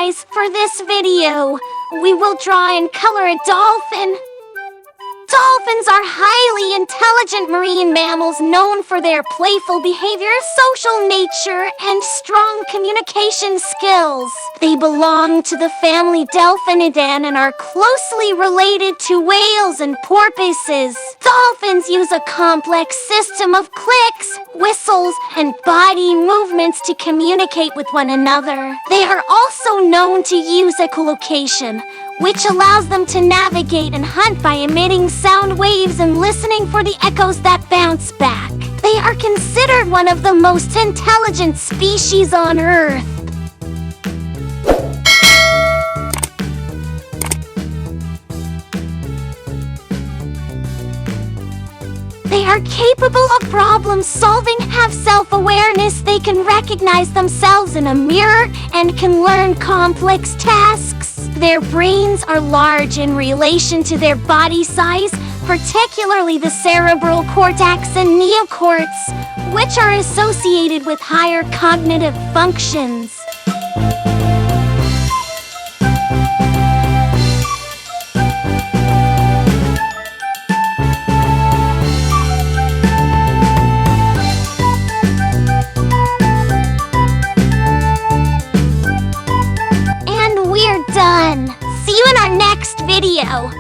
guys, for this video, we will draw and color a dolphin. Dolphins are highly intelligent marine mammals known for their playful behavior, social nature, and strong communication skills. They belong to the family Delphinidae and are closely related to whales and porpoises. Dolphins use a complex system of clicks, whistles, and body movements to communicate with one another. They are also known to use echolocation, which allows them to navigate and hunt by emitting sound waves and listening for the echoes that bounce back. They are considered one of the most intelligent species on Earth. They are capable of problem solving, have self-awareness, they can recognize themselves in a mirror, and can learn complex tasks. Their brains are large in relation to their body size, particularly the cerebral cortex and neocortex, which are associated with higher cognitive functions. And we're done. See you in our next video.